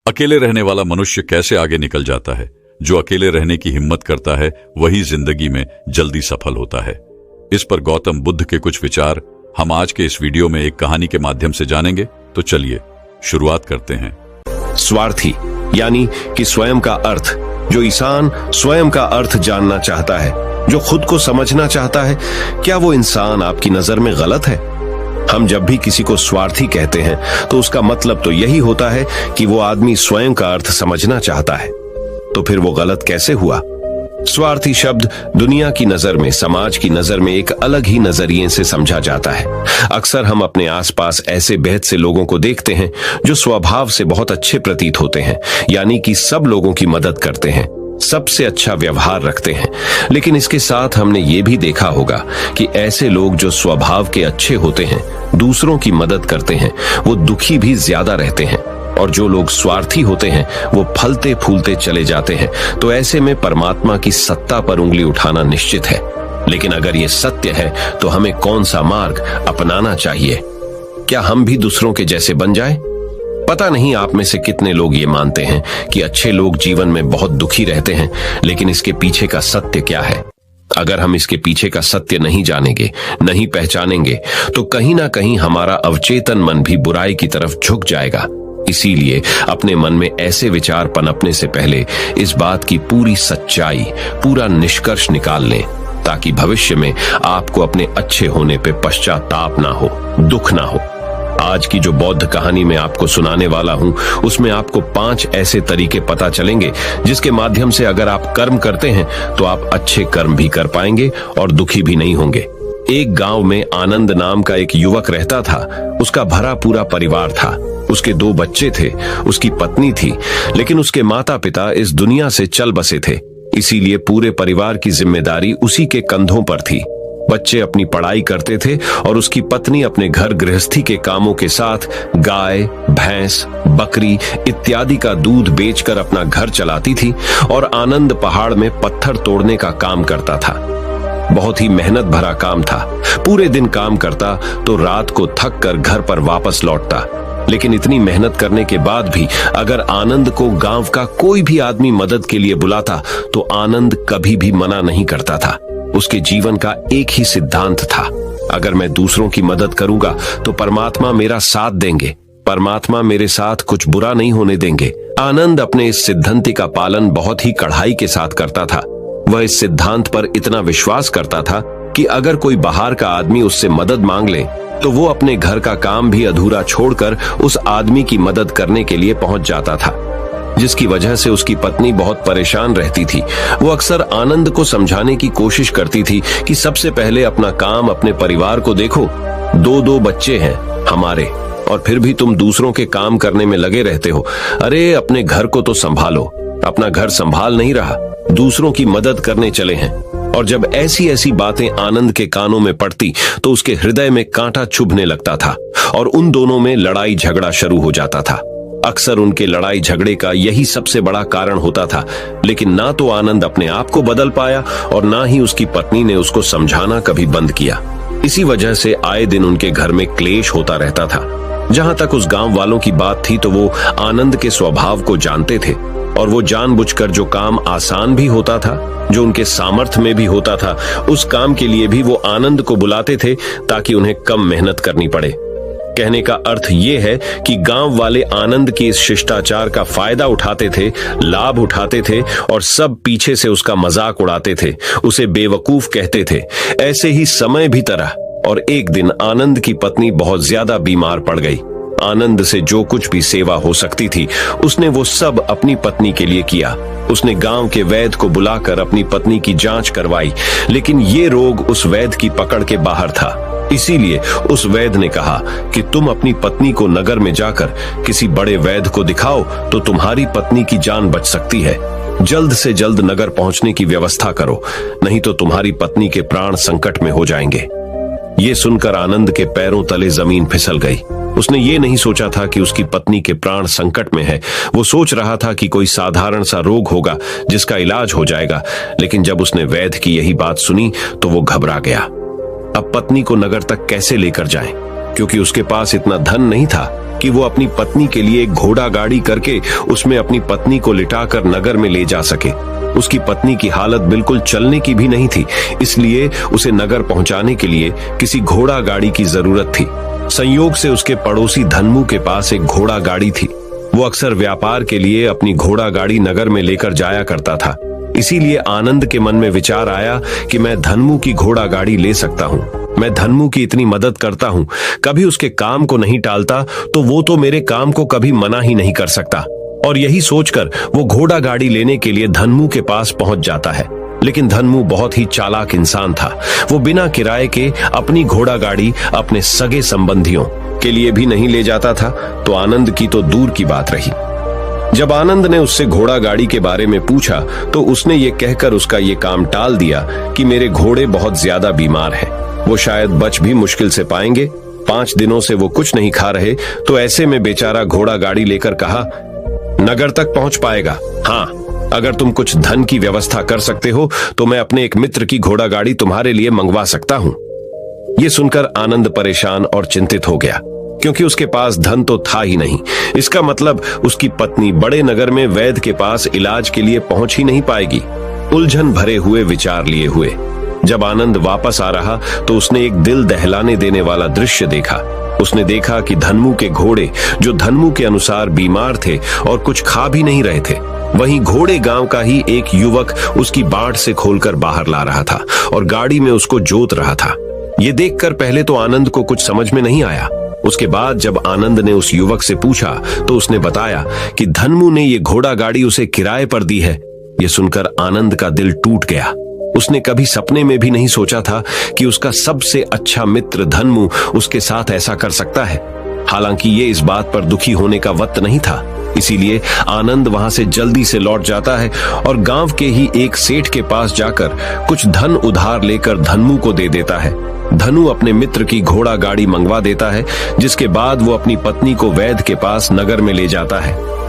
अकेले रहने वाला मनुष्य कैसे आगे निकल जाता है? जो अकेले रहने की हिम्मत करता है वही जिंदगी में जल्दी सफल होता है। इस पर गौतम बुद्ध के कुछ विचार हम आज के इस वीडियो में एक कहानी के माध्यम से जानेंगे। तो चलिए शुरुआत करते हैं। स्वार्थी यानी कि स्वयं का अर्थ। जो इंसान स्वयं का अर्थ जानना चाहता है, जो खुद को समझना चाहता है, क्या वो इंसान आपकी नजर में गलत है? हम जब भी किसी को स्वार्थी कहते हैं तो उसका मतलब तो यही होता है कि वो आदमी स्वयं का अर्थ समझना चाहता है। तो फिर वो गलत कैसे हुआ? स्वार्थी शब्द दुनिया की नजर में, समाज की नजर में एक अलग ही नजरिए से समझा जाता है। अक्सर हम अपने आसपास ऐसे बेहद से लोगों को देखते हैं जो स्वभाव से बहुत अच्छे प्रतीत होते हैं, यानी कि सब लोगों की मदद करते हैं, सबसे अच्छा व्यवहार रखते हैं। लेकिन इसके साथ हमने ये भी देखा होगा कि ऐसे लोग जो स्वभाव के अच्छे होते हैं, दूसरों की मदद करते हैं, वो दुखी भी ज्यादा रहते हैं। और जो लोग स्वार्थी होते हैं वो फलते फूलते चले जाते हैं। तो ऐसे में परमात्मा की सत्ता पर उंगली उठाना निश्चित है। लेकिन अगर ये सत्य है तो हमें कौन सा मार्ग अपनाना चाहिए? क्या हम भी दूसरों के जैसे बन जाएं? पता नहीं आप में से कितने लोग ये मानते हैं कि अच्छे लोग जीवन में बहुत दुखी रहते हैं, लेकिन इसके पीछे का सत्य क्या है? अगर हम इसके पीछे का सत्य नहीं जानेंगे, नहीं पहचानेंगे, तो कहीं ना कहीं हमारा अवचेतन मन भी बुराई की तरफ झुक जाएगा। इसीलिए अपने मन में ऐसे विचार पनपने से पहले इस बात की पूरी सच्चाई, पूरा निष्कर्ष निकाल लें, ताकि भविष्य में आपको अपने अच्छे होने पे पश्चाताप ना हो, दुख ना हो। आज की जो बौद्ध कहानी मैं आपको सुनाने वाला हूं, उसमें आपको 5 ऐसे तरीके पता चलेंगे जिसके माध्यम से अगर आप कर्म करते हैं तो आप अच्छे कर्म भी कर पाएंगे और दुखी भी नहीं होंगे। एक गांव में आनंद नाम का एक युवक रहता था। उसका भरा पूरा परिवार था। उसके 2 बच्चे थे, उसकी पत्नी थी, लेकिन उसके माता पिता इस दुनिया से चल बसे थे। इसीलिए पूरे परिवार की जिम्मेदारी उसी के कंधों पर थी। बच्चे अपनी पढ़ाई करते थे और उसकी पत्नी अपने घर गृहस्थी के कामों के साथ गाय, भैंस, बकरी इत्यादि का दूध बेचकर अपना घर चलाती थी और आनंद पहाड़ में पत्थर तोड़ने का काम करता था। बहुत ही मेहनत भरा काम था। पूरे दिन काम करता तो रात को थक कर घर पर वापस लौटता। लेकिन इतनी मेहनत करने के बाद भी अगर आनंद को गांव का कोई भी आदमी मदद के लिए बुलाता तो आनंद कभी भी मना नहीं करता था। उसके जीवन का एक ही सिद्धांत था, अगर मैं दूसरों की मदद करूंगा तो परमात्मा मेरा साथ देंगे, परमात्मा मेरे साथ कुछ बुरा नहीं होने देंगे। आनंद अपने इस सिद्धांत का पालन बहुत ही कड़ाई के साथ करता था। वह इस सिद्धांत पर इतना विश्वास करता था कि अगर कोई बाहर का आदमी उससे मदद मांग ले तो वो अपने घर का काम भी अधूरा छोड़कर उस आदमी की मदद करने के लिए पहुंच जाता था, जिसकी वजह से उसकी पत्नी बहुत परेशान रहती थी। वो अक्सर आनंद को समझाने की कोशिश करती थी कि सबसे पहले अपना काम, अपने परिवार को देखो। 2 बच्चे हैं हमारे और फिर भी तुम दूसरों के काम करने में लगे रहते हो। अरे अपने घर को तो संभालो। अपना घर संभाल नहीं रहा, दूसरों की मदद करने चले हैं। और जब ऐसी ऐसी बातें आनंद के कानों में पड़ती तो उसके हृदय में कांटा चुभने लगता था और उन दोनों में लड़ाई झगड़ा शुरू हो जाता था। अक्सर उनके लड़ाई झगड़े का यही सबसे बड़ा कारण होता था। लेकिन ना तो आनंद अपने आप को बदल पाया और ना ही उसकी पत्नी ने उसको समझाना कभी बंद किया। इसी वजह से आए दिन उनके घर में क्लेश होता रहता था। जहां तक उस गांव वालों की बात थी तो वो आनंद के स्वभाव को जानते थे और वो जानबूझकर जो काम आसान भी होता था, जो उनके सामर्थ्य में भी होता था, उस काम के लिए भी वो आनंद को बुलाते थे ताकि उन्हें कम मेहनत करनी पड़े। कहने का अर्थ ये है कि गांव वाले आनंद की इस शिष्टाचार का फायदा उठाते थे, लाभ उठाते थे और सब पीछे से उसका मजाक उड़ाते थे, उसे बेवकूफ कहते थे। ऐसे ही समय भी तरह और एक दिन आनंद की पत्नी बहुत ज्यादा बीमार पड़ गई। आनंद से जो कुछ भी सेवा हो सकती थी उसने वो सब अपनी पत्नी के लिए किया। उसने गांव के वैद्य को बुलाकर अपनी पत्नी की जांच करवाई, लेकिन ये रोग उस वैद्य की पकड़ के बाहर था। इसीलिए उस वैद्य ने कहा कि तुम अपनी पत्नी को नगर में जाकर किसी बड़े वैद्य को दिखाओ तो तुम्हारी पत्नी की जान बच सकती है। जल्द से जल्द नगर पहुंचने की व्यवस्था करो, नहीं तो तुम्हारी पत्नी के प्राण संकट में हो जाएंगे। ये सुनकर आनंद के पैरों तले जमीन फिसल गई। उसने ये नहीं सोचा था कि उसकी पत्नी के प्राण संकट में है। वो सोच रहा था कि कोई साधारण सा रोग होगा जिसका इलाज हो जाएगा। लेकिन जब उसने वैद्य की यही बात सुनी तो वो घबरा गया। अब पत्नी को नगर तक कैसे लेकर जाएं? क्योंकि उसके पास इतना धन नहीं था कि वो अपनी पत्नी के लिए एक घोड़ा गाड़ी करके उसमें अपनी पत्नी को लिटाकर नगर में ले जा सके। उसकी पत्नी की हालत बिल्कुल चलने की भी नहीं थी, इसलिए उसे नगर पहुंचाने के लिए किसी घोड़ा गाड़ी की जरूरत थी। संयोग से उसके पड़ोसी धन्मू के पास एक घोड़ा गाड़ी थी। वो अक्सर व्यापार के लिए अपनी घोड़ा गाड़ी नगर में लेकर जाया करता था। इसीलिए आनंद के मन में विचार आया कि मैं धन्मू की घोड़ा गाड़ी ले सकता हूँ। मैं धन्मू की इतनी मदद करता हूँ, कभी उसके काम को नहीं टालता, तो वो तो मेरे काम को कभी मना ही नहीं कर सकता। और यही सोचकर वो घोड़ा गाड़ी लेने के लिए धन्मू के पास पहुंच जाता है। लेकिन धन्मू बहुत ही चालाक इंसान था। वो बिना किराए के अपनी घोड़ा गाड़ी अपने सगे संबंधियों के लिए भी नहीं ले जाता था, तो आनंद की तो दूर की बात रही। जब आनंद ने उससे घोड़ा गाड़ी के बारे में पूछा तो उसने ये कहकर उसका ये काम टाल दिया कि मेरे घोड़े बहुत ज्यादा बीमार हैं, वो शायद बच भी मुश्किल से पाएंगे। 5 दिनों से वो कुछ नहीं खा रहे, तो ऐसे में बेचारा घोड़ा गाड़ी लेकर कहा, नगर तक पहुंच पाएगा। हाँ, अगर तुम कुछ धन की व्यवस्था कर सकते हो तो मैं अपने एक मित्र की घोड़ा गाड़ी तुम्हारे लिए मंगवा सकता हूं। ये सुनकर आनंद परेशान और चिंतित हो गया, क्योंकि उसके पास धन तो था ही नहीं। इसका मतलब उसकी पत्नी बड़े नगर में वैद्य के पास इलाज के लिए पहुंच ही नहीं पाएगी। उलझन भरे हुए विचार लिए हुए जब आनंद वापस आ रहा तो उसने एक दिल दहलाने देने वाला दृश्य देखा। उसने देखा कि धन्मू के घोड़े, जो धन्मू के अनुसार बीमार थे और कुछ खा भी नहीं रहे थे, वहीं घोड़े गांव का ही एक युवक उसकी बाट से खोलकर बाहर ला रहा था और गाड़ी में उसको जोत रहा था। ये देखकर पहले तो आनंद को कुछ समझ में नहीं आया। उसके बाद जब आनंद ने उस युवक से पूछा तो उसने बताया कि धन्मू ने ये घोड़ा गाड़ी उसे किराए पर दी है। ये सुनकर आनंद का दिल टूट गया। उसने कभी सपने में भी नहीं सोचा था कि उसका सबसे अच्छा मित्र धन्मू उसके साथ ऐसा कर सकता है। हालांकि ये इस बात पर दुखी होने का वक्त नहीं था, इसीलिए आनंद वहां से जल्दी से लौट जाता है और गांव के ही एक सेठ के पास जाकर कुछ धन उधार लेकर धन्मू को दे देता है। धनु अपने मित्र की घोड़ा गाड़ी मंगवा देता है, जिसके बाद वो अपनी पत्नी को वैद्य के पास नगर में ले जाता है।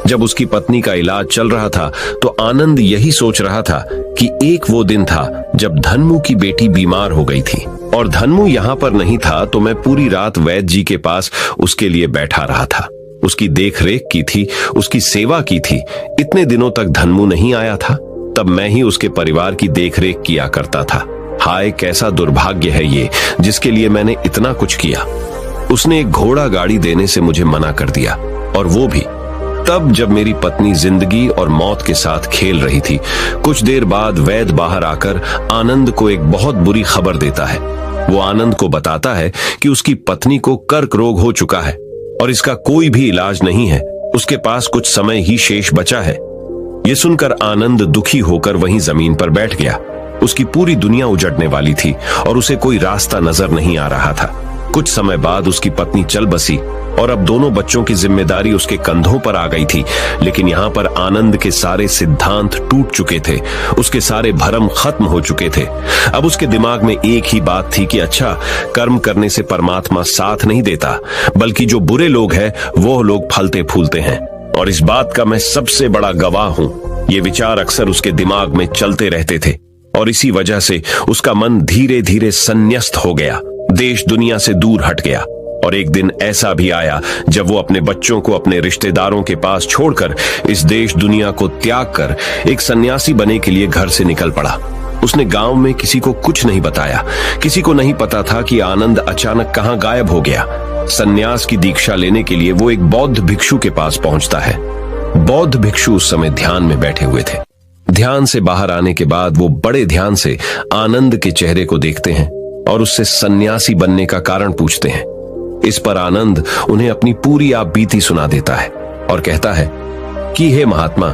जब उसकी पत्नी का इलाज चल रहा था तो आनंद यही सोच रहा था कि एक वो दिन था जब धन्मू की बेटी बीमार हो गई थी और धन्मू यहाँ पर नहीं था, तो मैं पूरी रात वैद्य जी के पास उसके लिए बैठा रहा था। उसकी देख रेख की थी, उसकी सेवा की थी। इतने दिनों तक धन्मू नहीं आया था, तब मैं ही उसके परिवार की देख रेख किया करता था। हाय, कैसा दुर्भाग्य है ये, जिसके लिए मैंने इतना कुछ किया। उसने एक घोड़ा गाड़ी देने से मुझे मना कर दिया, और वो भी तब जब मेरी पत्नी जिंदगी और मौत के साथ खेल रही थी। कुछ देर बाद वैद्य बाहर आकर आनंद को एक बहुत बुरी खबर देता है। वो आनंद को बताता है कि उसकी पत्नी को कर्क रोग हो चुका है और इसका कोई भी इलाज नहीं है। उसके पास कुछ समय ही शेष बचा है। ये सुनकर आनंद दुखी होकर वहीं जमीन पर बैठ गया। उसकी पूरी दुनिया उजड़ने वाली थी और उसे कोई रास्ता नजर नहीं आ रहा था। कुछ समय बाद उसकी पत्नी चल बसी और अब दोनों बच्चों की जिम्मेदारी उसके कंधों पर आ गई थी। लेकिन यहाँ पर आनंद के सारे सिद्धांत टूट चुके थे, उसके सारे भरम खत्म हो चुके थे। अब उसके दिमाग में एक ही बात थी कि अच्छा, कर्म करने से परमात्मा साथ नहीं देता, बल्कि जो बुरे लोग हैं वो लोग फलते फूलते हैं, और इस बात का मैं सबसे बड़ा गवाह हूँ। ये विचार अक्सर उसके दिमाग में चलते रहते थे और इसी वजह से उसका मन धीरे धीरे संन्यस्त हो गया, देश दुनिया से दूर हट गया। और एक दिन ऐसा भी आया जब वो अपने बच्चों को अपने रिश्तेदारों के पास छोड़कर इस देश दुनिया को त्याग कर एक सन्यासी बनने के लिए घर से निकल पड़ा। उसने गांव में किसी को कुछ नहीं बताया। किसी को नहीं पता था कि आनंद अचानक कहां गायब हो गया। सन्यास की दीक्षा लेने के लिए वो एक बौद्ध भिक्षु के पास पहुंचता है। बौद्ध भिक्षु उस समय ध्यान में बैठे हुए थे। ध्यान से बाहर आने के बाद वो बड़े ध्यान से आनंद के चेहरे को देखते हैं और उससे सन्यासी बनने का कारण पूछते हैं। इस पर आनंद उन्हें अपनी पूरी आप बीती सुना देता है और कहता है कि हे महात्मा,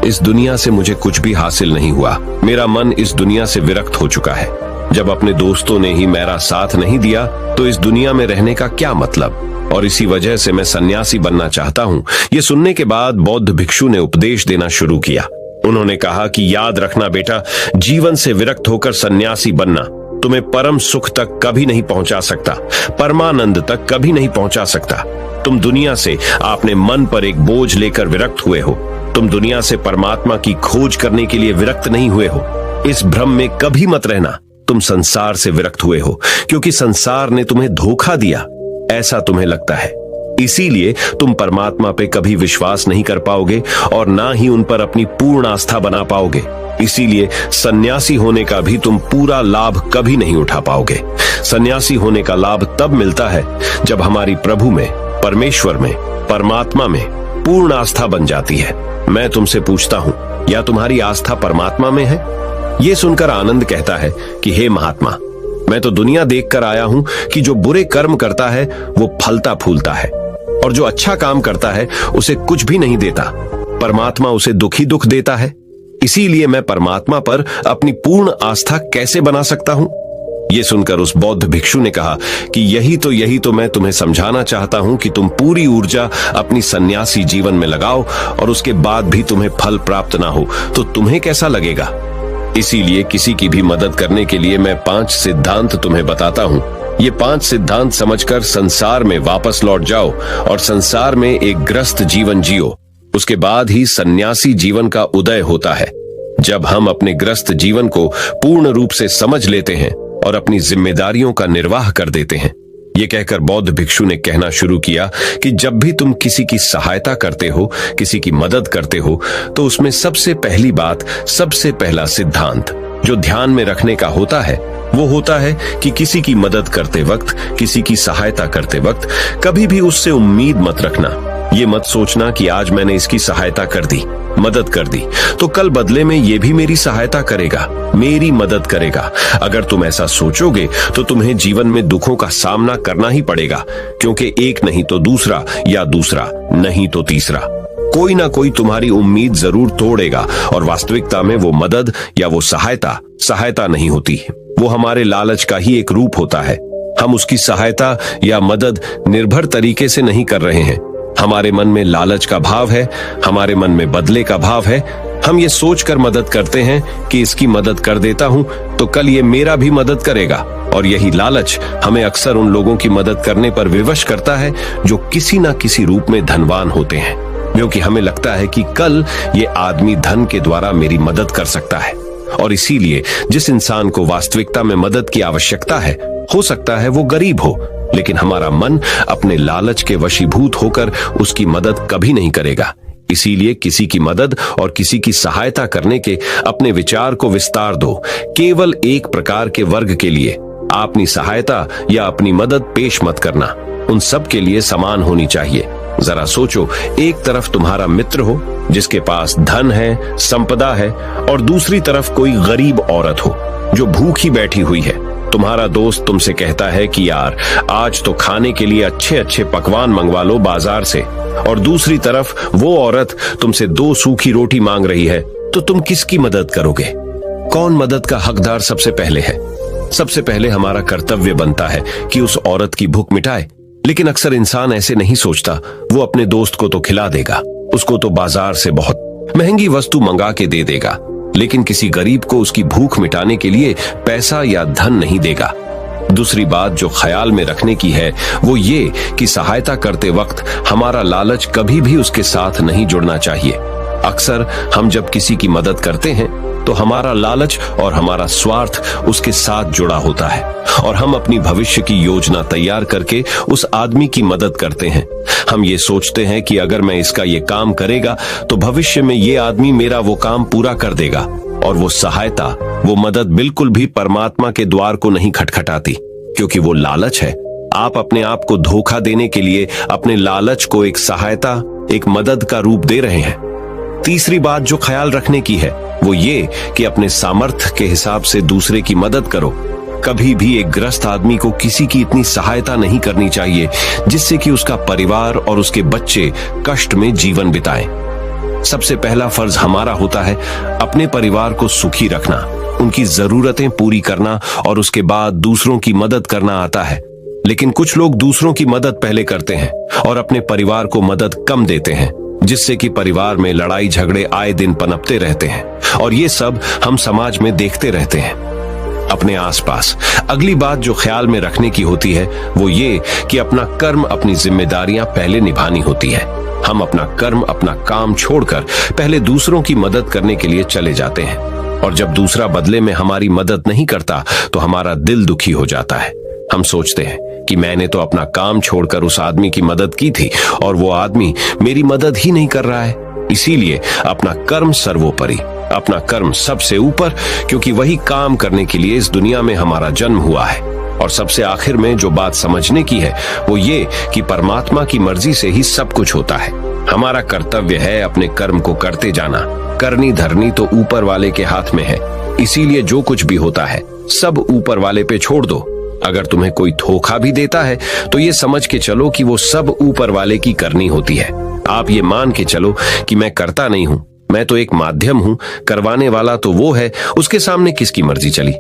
इस दुनिया से मुझे कुछ भी हासिल नहीं हुआ। मेरा मन इस दुनिया से विरक्त हो चुका है। जब अपने दोस्तों ने ही मेरा साथ नहीं दिया तो इस दुनिया में रहने का क्या मतलब, और इसी वजह से मैं सन्यासी बनना चाहता हूँ। ये सुनने के बाद बौद्ध भिक्षु ने उपदेश देना शुरू किया। उन्होंने कहा कि याद रखना बेटा, जीवन से विरक्त होकर सन्यासी बनना तुम्हें परम सुख तक कभी नहीं पहुंचा सकता, परमानंद तक कभी नहीं पहुंचा सकता। तुम दुनिया से आपने मन पर एक बोझ लेकर विरक्त हुए हो। तुम दुनिया से परमात्मा की खोज करने के लिए विरक्त नहीं हुए हो। इस भ्रम में कभी मत रहना तुम संसार से विरक्त हुए हो, क्योंकि संसार ने तुम्हें धोखा दिया। ऐसा तुम्हें लगता है। इसीलिए तुम परमात्मा पे कभी विश्वास नहीं कर पाओगे और ना ही उन पर अपनी पूर्ण आस्था बना पाओगे। इसीलिए सन्यासी होने का भी तुम पूरा लाभ कभी नहीं उठा पाओगे। सन्यासी होने का लाभ तब मिलता है जब हमारी प्रभु में, परमेश्वर में, परमात्मा में पूर्ण आस्था बन जाती है। मैं तुमसे पूछता हूं, या तुम्हारी आस्था परमात्मा में है? ये सुनकर आनंद कहता है कि हे महात्मा, मैं तो दुनिया देखकर आया हूं कि जो बुरे कर्म करता है वो फलता फूलता है, और जो अच्छा काम करता है उसे कुछ भी नहीं देता। परमात्मा उसे दुखी दुख देता है। इसीलिए मैं परमात्मा पर अपनी पूर्ण आस्था कैसे बना सकता हूं? यह सुनकर उस बौद्ध भिक्षु ने कहा कि यही तो मैं तुम्हें समझाना चाहता हूं कि तुम पूरी ऊर्जा अपनी सन्यासी जीवन में लगाओ और उसके बाद भी तुम्हें फल प्राप्त ना हो तो तुम्हें कैसा लगेगा। इसीलिए किसी की भी मदद करने के लिए मैं 5 सिद्धांत तुम्हें बताता हूं। ये 5 सिद्धांत समझकर संसार में वापस लौट जाओ और संसार में एक ग्रस्त जीवन जियो। उसके बाद ही सन्यासी जीवन का उदय होता है। जब हम अपने ग्रस्त जीवन को पूर्ण रूप से समझ लेते हैं और अपनी जिम्मेदारियों का निर्वाह कर देते हैं। ये कहकर बौद्ध भिक्षु ने कहना शुरू किया कि जब भी तुम किसी की सहायता करते हो, किसी की मदद करते हो, तो उसमें सबसे पहली बात, सबसे पहला सिद्धांत जो ध्यान में रखने का होता है वो होता है कि किसी की मदद करते वक्त, किसी की सहायता करते वक्त कभी भी उससे उम्मीद मत रखना। ये मत सोचना कि आज मैंने इसकी सहायता कर दी, मदद कर दी, तो कल बदले में ये भी मेरी सहायता करेगा, मेरी मदद करेगा। अगर तुम ऐसा सोचोगे तो तुम्हें जीवन में दुखों का सामना करना ही पड़ेगा, क्योंकि एक नहीं तो दूसरा, या दूसरा नहीं तो तीसरा, कोई ना कोई तुम्हारी उम्मीद जरूर तोड़ेगा। और वास्तविकता में वो मदद या वो सहायता नहीं होती, वो हमारे लालच का ही एक रूप होता है। हम उसकी सहायता या मदद निर्भर तरीके से नहीं कर रहे हैं। हमारे मन में लालच का भाव है, हमारे मन में बदले का भाव है। हम ये सोचकर मदद करते हैं कि इसकी मदद कर देता हूं तो कल ये मेरा भी मदद करेगा। और यही लालच हमें अक्सर उन लोगों की मदद करने पर विवश करता है जो किसी ना किसी रूप में धनवान होते हैं, क्योंकि हमें लगता है कि कल ये आदमी धन के द्वारा मेरी मदद कर सकता है। और इसीलिए जिस इंसान को वास्तविकता में मदद की आवश्यकता है, हो सकता है वो गरीब हो, लेकिन हमारा मन अपने लालच के वशीभूत होकर उसकी मदद कभी नहीं करेगा। इसीलिए किसी की मदद और किसी की सहायता करने के अपने विचार को विस्तार दो। केवल एक प्रकार के वर्ग के लिए अपनी सहायता या अपनी मदद पेश मत करना, उन सब के लिए समान होनी चाहिए। जरा सोचो, एक तरफ तुम्हारा मित्र हो जिसके पास धन है, संपदा है, और दूसरी तरफ कोई गरीब औरत हो जो भूखी बैठी हुई है। तुम्हारा दोस्त तुमसे कहता है कि यार आज तो खाने के लिए अच्छे अच्छे पकवान मंगवा लो बाजार से, और दूसरी तरफ वो औरत तुमसे 2 सूखी रोटी मांग रही है, तो तुम किसकी मदद करोगे? कौन मदद का हकदार सबसे पहले है? सबसे पहले हमारा कर्तव्य बनता है कि उस औरत की भूख मिटाए, लेकिन अक्सर इंसान ऐसे नहीं सोचता। वो अपने दोस्त को तो खिला देगा, उसको तो बाजार से बहुत महंगी वस्तु मंगा के दे देगा, लेकिन किसी गरीब को उसकी भूख मिटाने के लिए पैसा या धन नहीं देगा। दूसरी बात जो ख्याल में रखने की है वो ये कि सहायता करते वक्त हमारा लालच कभी भी उसके साथ नहीं जुड़ना चाहिए। अक्सर हम जब किसी की मदद करते हैं तो हमारा लालच और हमारा स्वार्थ उसके साथ जुड़ा होता है, और हम अपनी भविष्य की योजना तैयार करके उस आदमी की मदद करते हैं। हम ये सोचते हैं कि अगर मैं इसका ये काम करेगा तो भविष्य में ये आदमी मेरा वो काम पूरा कर देगा, और वो सहायता, वो मदद बिल्कुल भी परमात्मा के द्वार को नहीं खटखटाती, क्योंकि वो लालच है। आप अपने आप को धोखा देने के लिए अपने लालच को एक सहायता, एक मदद का रूप दे रहे हैं। तीसरी बात जो ख्याल रखने की है वो ये कि अपने सामर्थ्य के हिसाब से दूसरे की मदद करो। कभी भी एक ग्रस्त आदमी को किसी की इतनी सहायता नहीं करनी चाहिए जिससे कि उसका परिवार और उसके बच्चे कष्ट में जीवन बिताएं। सबसे पहला फर्ज हमारा होता है अपने परिवार को सुखी रखना, उनकी जरूरतें पूरी करना, और उसके बाद दूसरों की मदद करना आता है। लेकिन कुछ लोग दूसरों की मदद पहले करते हैं और अपने परिवार को मदद कम देते हैं, जिससे कि परिवार में लड़ाई झगड़े आए दिन पनपते रहते हैं, और ये सब हम समाज में देखते रहते हैं अपने आसपास। अगली बात जो ख्याल में रखने की होती है वो ये कि अपना कर्म, अपनी जिम्मेदारियां पहले निभानी होती है। हम अपना कर्म, अपना काम छोड़कर पहले दूसरों की मदद करने के लिए चले जाते हैं, और जब दूसरा बदले में हमारी मदद नहीं करता तो हमारा दिल दुखी हो जाता है। हम सोचते हैं कि मैंने तो अपना काम छोड़कर उस आदमी की मदद की थी और वो आदमी मेरी मदद ही नहीं कर रहा है। इसीलिए अपना कर्म सर्वोपरि, अपना कर्म सबसे ऊपर, क्योंकि वही काम करने के लिए इस दुनिया में हमारा जन्म हुआ है। और सबसे आखिर में जो बात समझने की है वो ये कि परमात्मा की मर्जी से ही सब कुछ होता है। हमारा कर्तव्य है अपने कर्म को करते जाना। करनी धरनी तो ऊपर वाले के हाथ में है। इसीलिए जो कुछ भी होता है सब ऊपर वाले पे छोड़ दो। अगर तुम्हें कोई धोखा भी देता है तो ये समझ के चलो कि वो सब ऊपर वाले की करनी होती है। आप ये मान के चलो कि मैं करता नहीं हूं, मैं तो एक माध्यम हूं, करवाने वाला तो वो है, उसके सामने किसकी मर्जी चली।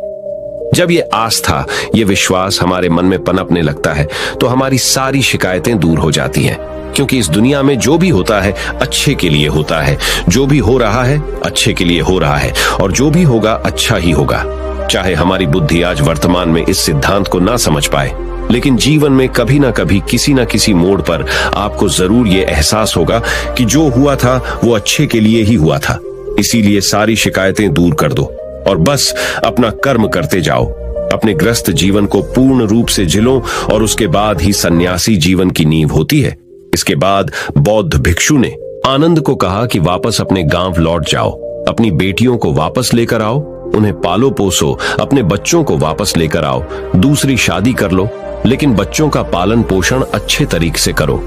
जब ये आस्था, ये विश्वास हमारे मन में पनपने लगता है तो हमारी सारी शिकायतें दूर हो जाती हैं, क्योंकि इस दुनिया में जो भी होता है अच्छे के लिए होता है, जो भी हो रहा है अच्छे के लिए हो रहा है, और जो भी होगा अच्छा ही होगा। चाहे हमारी बुद्धि आज वर्तमान में इस सिद्धांत को ना समझ पाए, लेकिन जीवन में कभी ना कभी किसी ना किसी मोड़ पर आपको जरूर ये एहसास होगा कि जो हुआ था वो अच्छे के लिए ही हुआ था। इसीलिए सारी शिकायतें दूर कर दो और बस अपना कर्म करते जाओ। अपने ग्रस्त जीवन को पूर्ण रूप से जिलो और उसके बाद ही सन्यासी जीवन की नींव होती है। इसके बाद बौद्ध भिक्षु ने आनंद को कहा कि वापस अपने गांव लौट जाओ, अपनी बेटियों को वापस लेकर आओ, उन्हें पालो पोसो, अपने बच्चों को वापस लेकर आओ, दूसरी शादी कर लो, लेकिन बच्चों का पालन पोषण अच्छे तरीके से करो।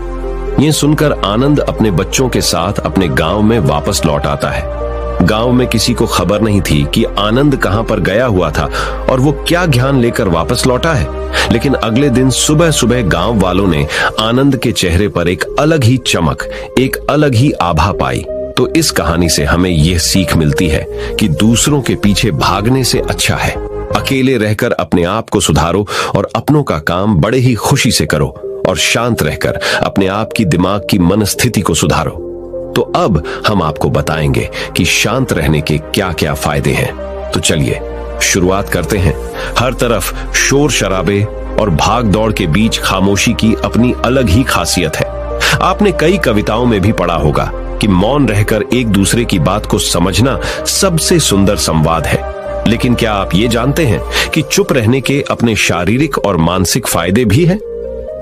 ये सुनकर आनंद अपने बच्चों के साथ अपने गांव में वापस लौट आता है। गांव में किसी को खबर नहीं थी कि आनंद कहां पर गया हुआ था और वो क्या ज्ञान लेकर वापस लौटा है। लेकिन अगले दिन सुबह सुबह गांव वालों ने आनंद के चेहरे पर एक अलग ही चमक, एक अलग ही आभा पाई। तो इस कहानी से हमें यह सीख मिलती है कि दूसरों के पीछे भागने से अच्छा है अकेले रहकर अपने आप को सुधारो और अपनों का काम बड़े ही खुशी से करो और शांत रहकर अपने आप की दिमाग की मनस्थिति को सुधारो। तो अब हम आपको बताएंगे कि शांत रहने के क्या क्या फायदे हैं। तो चलिए शुरुआत करते हैं। हर तरफ शोर शराबे और भाग दौड़ के बीच खामोशी की अपनी अलग ही खासियत है। आपने कई कविताओं में भी पढ़ा होगा कि मौन रहकर एक दूसरे की बात को समझना सबसे सुंदर संवाद है। लेकिन क्या आप ये जानते हैं कि चुप रहने के अपने शारीरिक और मानसिक फायदे भी हैं?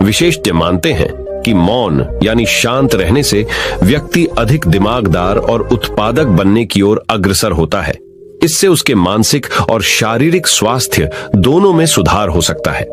विशेषज्ञ मानते हैं कि मौन यानी शांत रहने से व्यक्ति अधिक दिमागदार और उत्पादक बनने की ओर अग्रसर होता है। इससे उसके मानसिक और शारीरिक स्वास्थ्य दोनों में सुधार हो सकता है।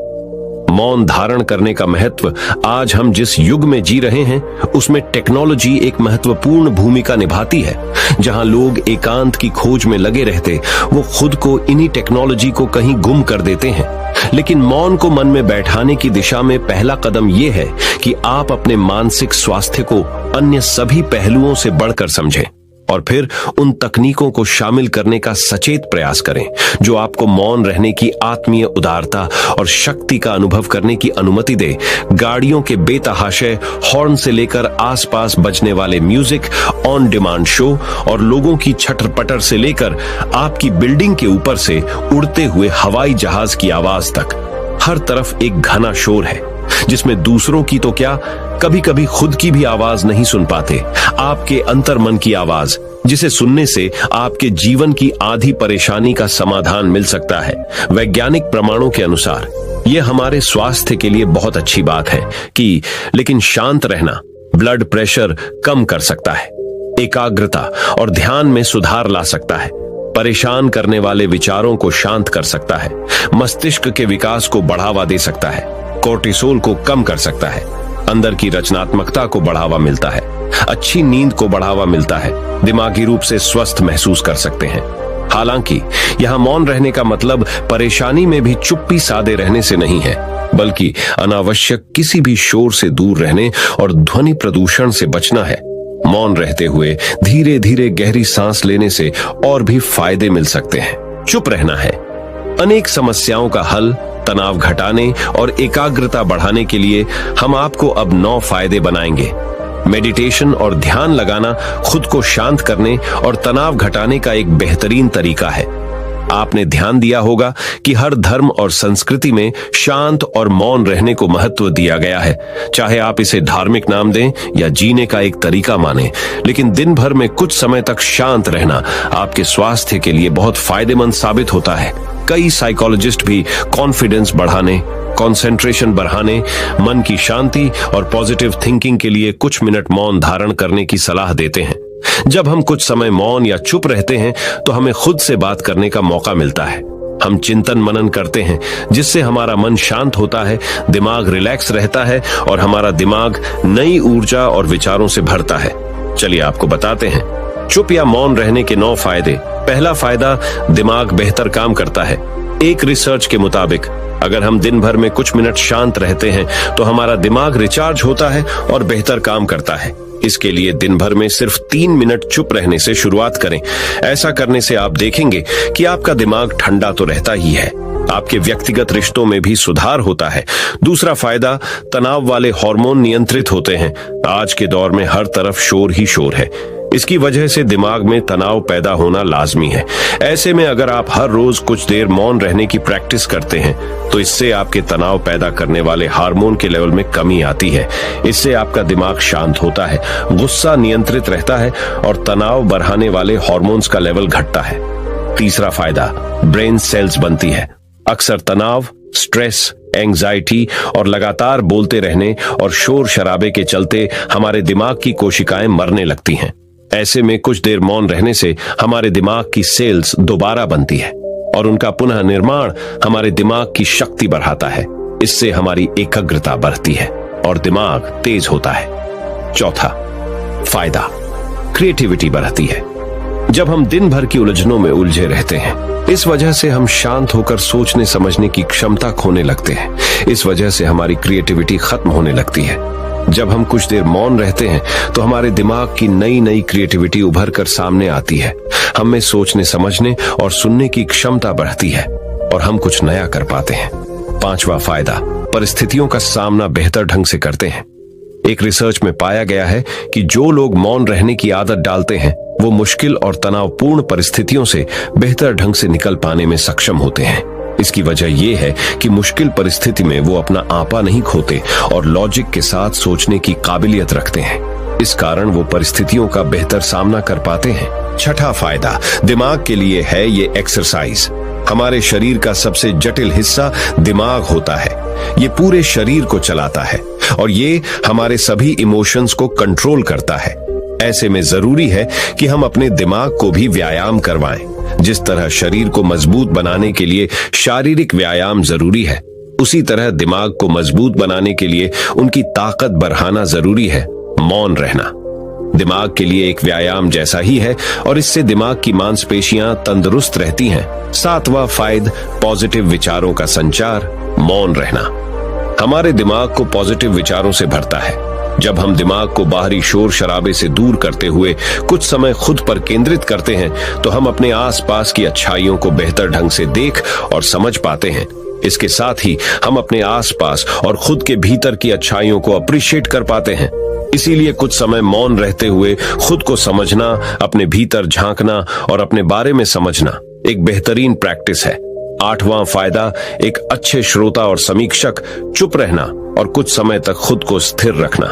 मौन धारण करने का महत्व आज हम जिस युग में जी रहे हैं उसमें टेक्नोलॉजी एक महत्वपूर्ण भूमिका निभाती है। जहां लोग एकांत की खोज में लगे रहते, वो खुद को इन्हीं टेक्नोलॉजी को कहीं गुम कर देते हैं। लेकिन मौन को मन में बैठाने की दिशा में पहला कदम यह है कि आप अपने मानसिक स्वास्थ्य को अन्य सभी पहलुओं से बढ़कर समझें और फिर उन तकनीकों को शामिल करने का सचेत प्रयास करें जो आपको मौन रहने की आत्मीय उदारता और शक्ति का अनुभव करने की अनुमति दे। गाड़ियों के बेतहाशे हॉर्न से लेकर आसपास बजने वाले म्यूजिक, ऑन डिमांड शो और लोगों की छटर-पटर से लेकर आपकी बिल्डिंग के ऊपर से उड़ते हुए हवाई जहाज की आवाज तक, हर तरफ एक घना शोर है जिसमें दूसरों की तो क्या, कभी कभी खुद की भी आवाज नहीं सुन पाते। आपके अंतर्मन की आवाज, जिसे सुनने से आपके जीवन की आधी परेशानी का समाधान मिल सकता है। वैज्ञानिक प्रमाणों के अनुसार यह हमारे स्वास्थ्य के लिए बहुत अच्छी बात है कि लेकिन शांत रहना ब्लड प्रेशर कम कर सकता है, एकाग्रता और ध्यान में सुधार ला सकता है, परेशान करने वाले विचारों को शांत कर सकता है, मस्तिष्क के विकास को बढ़ावा दे सकता है, कोर्टिसोल को कम कर सकता है, अंदर की रचनात्मकता को बढ़ावा मिलता है, अच्छी नींद को बढ़ावा मिलता है, दिमागी रूप से स्वस्थ महसूस कर सकते हैं। हालांकि यहां मौन रहने का मतलब परेशानी में भी चुप्पी साधे रहने से नहीं है, बल्कि अनावश्यक किसी भी शोर से दूर रहने और ध्वनि प्रदूषण से बचना है। मौन रहते हुए धीरे धीरे गहरी सांस लेने से और भी फायदे मिल सकते हैं। चुप रहना है अनेक समस्याओं का हल। तनाव घटाने और एकाग्रता बढ़ाने के लिए हम आपको अब 9 फायदे बनाएंगे। मेडिटेशन और ध्यान लगाना खुद को शांत करने और तनाव घटाने का एक बेहतरीन तरीका है। आपने ध्यान दिया होगा कि हर धर्म और संस्कृति में शांत और मौन रहने को महत्व दिया गया है। चाहे आप इसे धार्मिक नाम दें या जीने का एक तरीका माने, लेकिन दिन भर में कुछ समय तक शांत रहना आपके स्वास्थ्य के लिए बहुत फायदेमंद साबित होता है। कई साइकोलॉजिस्ट भी कॉन्फिडेंस बढ़ाने, कंसंट्रेशन बढ़ाने, मन की शांति और पॉजिटिव थिंकिंग के लिए कुछ मिनट मौन धारण करने की सलाह देते हैं। जब हम कुछ समय मौन या चुप रहते हैं तो हमें खुद से बात करने का मौका मिलता है। हम चिंतन मनन करते हैं, जिससे हमारा मन शांत होता है, दिमाग रिलैक्स रहता है और हमारा दिमाग नई ऊर्जा और विचारों से भरता है। चलिए आपको बताते हैं चुप या मौन रहने के 9 फायदे। पहला फायदा, दिमाग बेहतर काम करता है। एक रिसर्च के मुताबिक अगर हम दिन भर में कुछ मिनट शांत रहते हैं तो हमारा दिमाग रिचार्ज होता है और बेहतर काम करता है। इसके लिए दिन भर में सिर्फ 3 मिनट चुप रहने से शुरुआत करें। ऐसा करने से आप देखेंगे कि आपका दिमाग ठंडा तो रहता ही है, आपके व्यक्तिगत रिश्तों में भी सुधार होता है। दूसरा फायदा, तनाव वाले हार्मोन नियंत्रित होते हैं। आज के दौर में हर तरफ शोर ही शोर है। इसकी वजह से दिमाग में तनाव पैदा होना लाजमी है। ऐसे में अगर आप हर रोज कुछ देर मौन रहने की प्रैक्टिस करते हैं तो इससे आपके तनाव पैदा करने वाले हार्मोन के लेवल में कमी आती है। इससे आपका दिमाग शांत होता है, गुस्सा नियंत्रित रहता है और तनाव बढ़ाने वाले हार्मोन्स का लेवल घटता है। तीसरा फायदा, ब्रेन सेल्स बनती है। अक्सर तनाव, स्ट्रेस, एंजाइटी और लगातार बोलते रहने और शोर शराबे के चलते हमारे दिमाग की कोशिकाएं मरने लगती हैं। ऐसे में कुछ देर मौन रहने से हमारे दिमाग की सेल्स दोबारा बनती है और उनका पुनः निर्माण हमारे दिमाग की शक्ति बढ़ाता है। इससे हमारी एकाग्रता बढ़ती है और दिमाग तेज होता है। चौथा फायदा, क्रिएटिविटी बढ़ती है। जब हम दिन भर की उलझनों में उलझे रहते हैं, इस वजह से हम शांत होकर सोचने समझने की क्षमता खोने लगते हैं। इस वजह से हमारी क्रिएटिविटी खत्म होने लगती है। जब हम कुछ देर मौन रहते हैं तो हमारे दिमाग की नई नई क्रिएटिविटी उभर कर सामने आती है। हम में सोचने समझने और सुनने की क्षमता बढ़ती है और हम कुछ नया कर पाते हैं। पांचवा फायदा, परिस्थितियों का सामना बेहतर ढंग से करते हैं। एक रिसर्च में पाया गया है कि जो लोग मौन रहने की आदत डालते हैं वो मुश्किल और तनावपूर्ण परिस्थितियों से बेहतर ढंग से निकल पाने में सक्षम होते हैं। इसकी वजह यह है कि मुश्किल परिस्थिति में वो अपना आपा नहीं खोते और लॉजिक के साथ सोचने की काबिलियत रखते हैं। इस कारण वो परिस्थितियों का बेहतर सामना कर पाते हैं। छठा फायदा दिमाग के लिए है ये एक्सरसाइज। हमारे शरीर का सबसे जटिल हिस्सा दिमाग होता है। ये पूरे शरीर को चलाता है और ये हमारे सभी इमोशंस को कंट्रोल करता है। ऐसे में जरूरी है कि हम अपने दिमाग को भी व्यायाम करवाएं। जिस तरह शरीर को मजबूत बनाने के लिए शारीरिक व्यायाम जरूरी है, उसी तरह दिमाग को मजबूत बनाने के लिए उनकी ताकत बढ़ाना जरूरी है। मौन रहना दिमाग के लिए एक व्यायाम जैसा ही है और इससे दिमाग की मांसपेशियां तंदुरुस्त रहती हैं। सातवां फायदा, पॉजिटिव विचारों का संचार। मौन रहना हमारे दिमाग को पॉजिटिव विचारों से भरता है। जब हम दिमाग को बाहरी शोर शराबे से दूर करते हुए कुछ समय खुद पर केंद्रित करते हैं तो हम अपने आसपास की अच्छाइयों को बेहतर ढंग से देख और समझ पाते हैं। इसके साथ ही हम अपने आसपास और खुद के भीतर की अच्छाइयों को अप्रिशिएट कर पाते हैं। इसीलिए कुछ समय मौन रहते हुए खुद को समझना, अपने भीतर झांकना और अपने बारे में समझना एक बेहतरीन प्रैक्टिस है। आठवां फायदा, एक अच्छे श्रोता और समीक्षक। चुप रहना और कुछ समय तक खुद को स्थिर रखना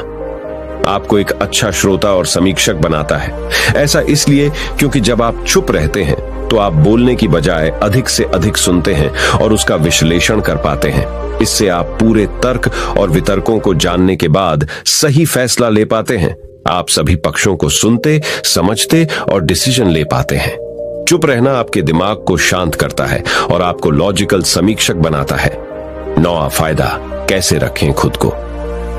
आपको एक अच्छा श्रोता और समीक्षक बनाता है। ऐसा इसलिए क्योंकि जब आप चुप रहते हैं तो आप बोलने की बजाय अधिक से अधिक सुनते हैं और उसका विश्लेषण कर पाते हैं। इससे आप पूरे तर्क और वितर्कों को जानने के बाद सही फैसला ले पाते हैं। आप सभी पक्षों को सुनते, समझते और डिसीजन ले पाते हैं। चुप रहना आपके दिमाग को शांत करता है और आपको लॉजिकल समीक्षक बनाता है। नौवां फायदा, कैसे रखें खुद को।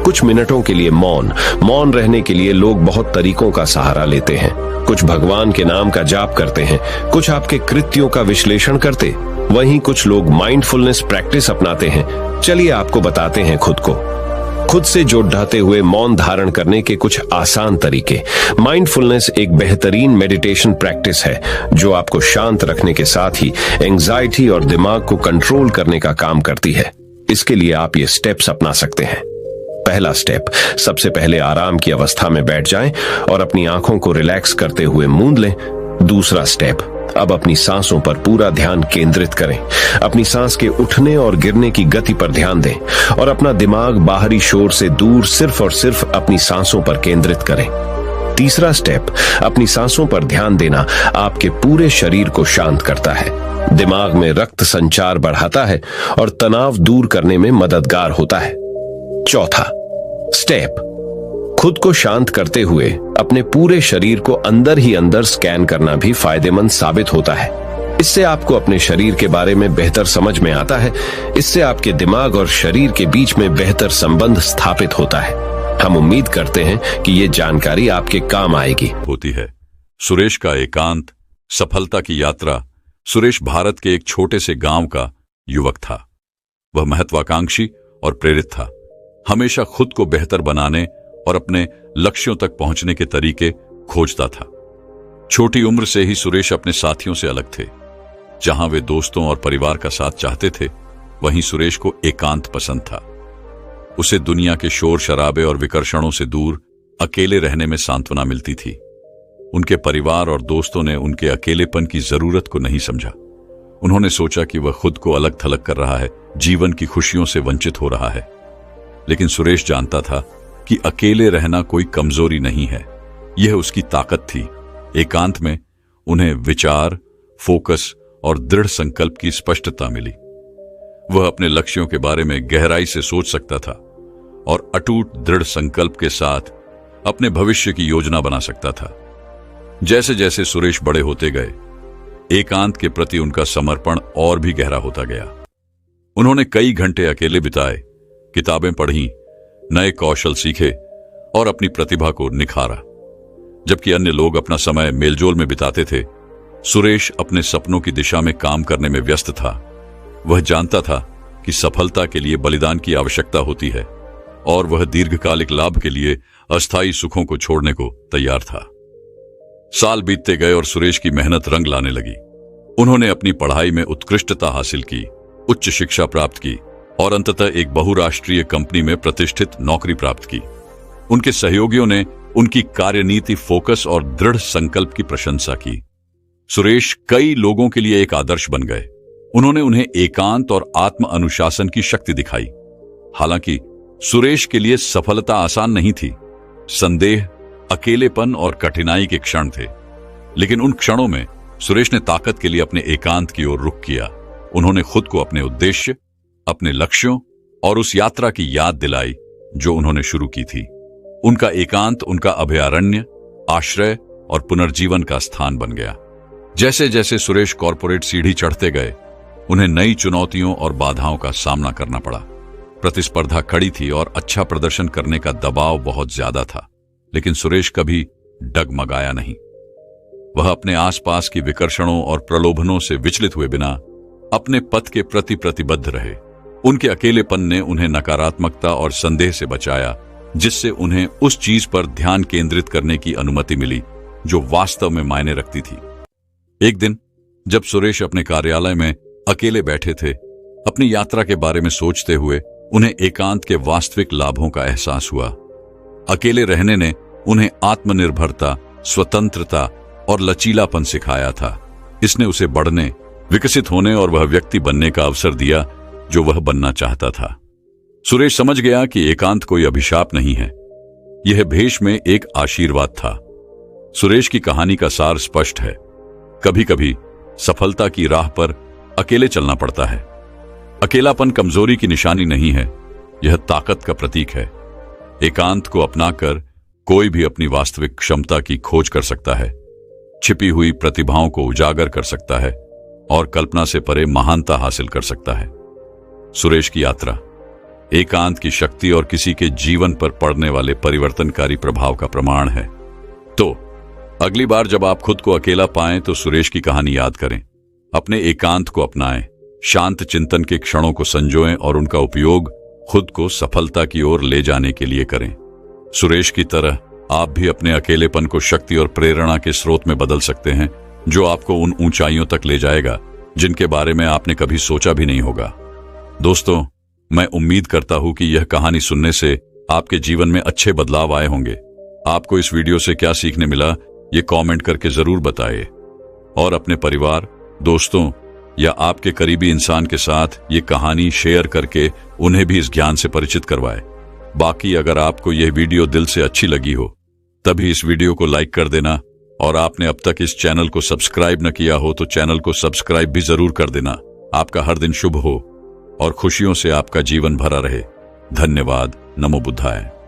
कुछ मिनटों के लिए मौन रहने के लिए लोग बहुत तरीकों का सहारा लेते हैं। कुछ भगवान के नाम का जाप करते हैं, कुछ आपके कृत्यों का विश्लेषण करते, वहीं कुछ लोग माइंडफुलनेस प्रैक्टिस अपनाते हैं। चलिए आपको बताते हैं खुद से जोड़ते हुए मौन धारण करने के कुछ आसान तरीके। माइंडफुलनेस एक बेहतरीन मेडिटेशन प्रैक्टिस है जो आपको शांत रखने के साथ ही एंजाइटी और दिमाग को कंट्रोल करने का काम करती है। इसके लिए आप ये स्टेप्स अपना सकते हैं। पहला स्टेप, सबसे पहले आराम की अवस्था में बैठ जाएं और अपनी आंखों को रिलैक्स करते हुए मूंद लें। दूसरा स्टेप, अब अपनी सांसों पर पूरा ध्यान केंद्रित करें। अपनी सांस के उठने और गिरने की गति पर ध्यान दें और अपना दिमाग बाहरी शोर से दूर सिर्फ और सिर्फ अपनी सांसों पर केंद्रित करें। तीसरा स्टेप, अपनी सांसों पर ध्यान देना आपके पूरे शरीर को शांत करता है। दिमाग में रक्त संचार बढ़ाता है और तनाव दूर करने में मददगार होता है। चौथा स्टेप, खुद को शांत करते हुए अपने पूरे शरीर को अंदर ही अंदर स्कैन करना भी फायदेमंद साबित होता है। इससे आपको अपने शरीर के बारे में बेहतर समझ में आता है। इससे आपके दिमाग और शरीर के बीच में बेहतर संबंध स्थापित होता है। हम उम्मीद करते हैं कि ये जानकारी आपके काम आएगी। होती है। सुरेश का एकांत, सफलता की यात्रा। सुरेश भारत के एक छोटे से गांव का युवक था। वह महत्वाकांक्षी और प्रेरित था। हमेशा खुद को बेहतर बनाने और अपने लक्ष्यों तक पहुंचने के तरीके खोजता था। छोटी उम्र से ही सुरेश अपने साथियों से अलग थे। जहां वे दोस्तों और परिवार का साथ चाहते थे, वहीं सुरेश को एकांत पसंद था। उसे दुनिया के शोर शराबे और विकर्षणों से दूर अकेले रहने में सांत्वना मिलती थी। उनके परिवार और दोस्तों ने उनके अकेलेपन की जरूरत को नहीं समझा। उन्होंने सोचा कि वह खुद को अलग थलग कर रहा है, जीवन की खुशियों से वंचित हो रहा है। लेकिन सुरेश जानता था कि अकेले रहना कोई कमजोरी नहीं है, यह उसकी ताकत थी। एकांत में उन्हें विचार, फोकस और दृढ़ संकल्प की स्पष्टता मिली। वह अपने लक्ष्यों के बारे में गहराई से सोच सकता था और अटूट दृढ़ संकल्प के साथ अपने भविष्य की योजना बना सकता था। जैसे जैसे सुरेश बड़े होते गए, एकांत के प्रति उनका समर्पण और भी गहरा होता गया। उन्होंने कई घंटे अकेले बिताए, किताबें पढ़ी, नए कौशल सीखे और अपनी प्रतिभा को निखारा। जबकि अन्य लोग अपना समय मेलजोल में बिताते थे, सुरेश अपने सपनों की दिशा में काम करने में व्यस्त था। वह जानता था कि सफलता के लिए बलिदान की आवश्यकता होती है और वह दीर्घकालिक लाभ के लिए अस्थायी सुखों को छोड़ने को तैयार था। साल बीतते गए और सुरेश की मेहनत रंग लाने लगी। उन्होंने अपनी पढ़ाई में उत्कृष्टता हासिल की, उच्च शिक्षा प्राप्त की और अंततः एक बहुराष्ट्रीय कंपनी में प्रतिष्ठित नौकरी प्राप्त की। उनके सहयोगियों ने उनकी कार्यनीति, फोकस और दृढ़ संकल्प की प्रशंसा की। सुरेश कई लोगों के लिए एक आदर्श बन गए। उन्होंने उन्हें एकांत और आत्म अनुशासन की शक्ति दिखाई। हालांकि सुरेश के लिए सफलता आसान नहीं थी। संदेह, अकेलेपन और कठिनाई के क्षण थे, लेकिन उन क्षणों में सुरेश ने ताकत के लिए अपने एकांत की ओर रुख किया। उन्होंने खुद को अपने उद्देश्य, अपने लक्ष्यों और उस यात्रा की याद दिलाई जो उन्होंने शुरू की थी। उनका एकांत उनका अभयारण्य, आश्रय और पुनर्जीवन का स्थान बन गया। जैसे जैसे सुरेश कॉर्पोरेट सीढ़ी चढ़ते गए, उन्हें नई चुनौतियों और बाधाओं का सामना करना पड़ा। प्रतिस्पर्धा कड़ी थी और अच्छा प्रदर्शन करने का दबाव बहुत ज्यादा था, लेकिन सुरेश कभी डगमगाया नहीं। वह अपने आसपास की विकर्षणों और प्रलोभनों से विचलित हुए बिना अपने पथ के प्रति प्रतिबद्ध रहे। उनके अकेलेपन ने उन्हें नकारात्मकता और संदेह से बचाया, जिससे उन्हें उस चीज पर ध्यान केंद्रित करने की अनुमति मिली जो वास्तव में मायने रखती थी। एक दिन जब सुरेश अपने कार्यालय में अकेले बैठे थे, अपनी यात्रा के बारे में सोचते हुए उन्हें एकांत के वास्तविक लाभों का एहसास हुआ। अकेले रहने ने उन्हें आत्मनिर्भरता, स्वतंत्रता और लचीलापन सिखाया था। इसने उसे बढ़ने, विकसित होने और वह व्यक्ति बनने का अवसर दिया जो वह बनना चाहता था। सुरेश समझ गया कि एकांत कोई अभिशाप नहीं है, यह भेष में एक आशीर्वाद था। सुरेश की कहानी का सार स्पष्ट है। कभी कभी सफलता की राह पर अकेले चलना पड़ता है। अकेलापन कमजोरी की निशानी नहीं है, यह ताकत का प्रतीक है। एकांत को अपनाकर कोई भी अपनी वास्तविक क्षमता की खोज कर सकता है, छिपी हुई प्रतिभाओं को उजागर कर सकता है और कल्पना से परे महानता हासिल कर सकता है। सुरेश की यात्रा एकांत की शक्ति और किसी के जीवन पर पड़ने वाले परिवर्तनकारी प्रभाव का प्रमाण है। तो अगली बार जब आप खुद को अकेला पाएं तो सुरेश की कहानी याद करें, अपने एकांत को अपनाएं, शांत चिंतन के क्षणों को संजोएं और उनका उपयोग खुद को सफलता की ओर ले जाने के लिए करें। सुरेश की तरह आप भी अपने अकेलेपन को शक्ति और प्रेरणा के स्रोत में बदल सकते हैं, जो आपको उन ऊंचाइयों तक ले जाएगा जिनके बारे में आपने कभी सोचा भी नहीं होगा। दोस्तों, मैं उम्मीद करता हूं कि यह कहानी सुनने से आपके जीवन में अच्छे बदलाव आए होंगे। आपको इस वीडियो से क्या सीखने मिला, ये कमेंट करके जरूर बताइए और अपने परिवार, दोस्तों या आपके करीबी इंसान के साथ ये कहानी शेयर करके उन्हें भी इस ज्ञान से परिचित करवाएं। बाकी अगर आपको यह वीडियो दिल से अच्छी लगी हो, तभी इस वीडियो को लाइक कर देना और आपने अब तक इस चैनल को सब्सक्राइब न किया हो तो चैनल को सब्सक्राइब भी जरूर कर देना। आपका हर दिन शुभ हो और खुशियों से आपका जीवन भरा रहे। धन्यवाद। नमो बुद्धाय।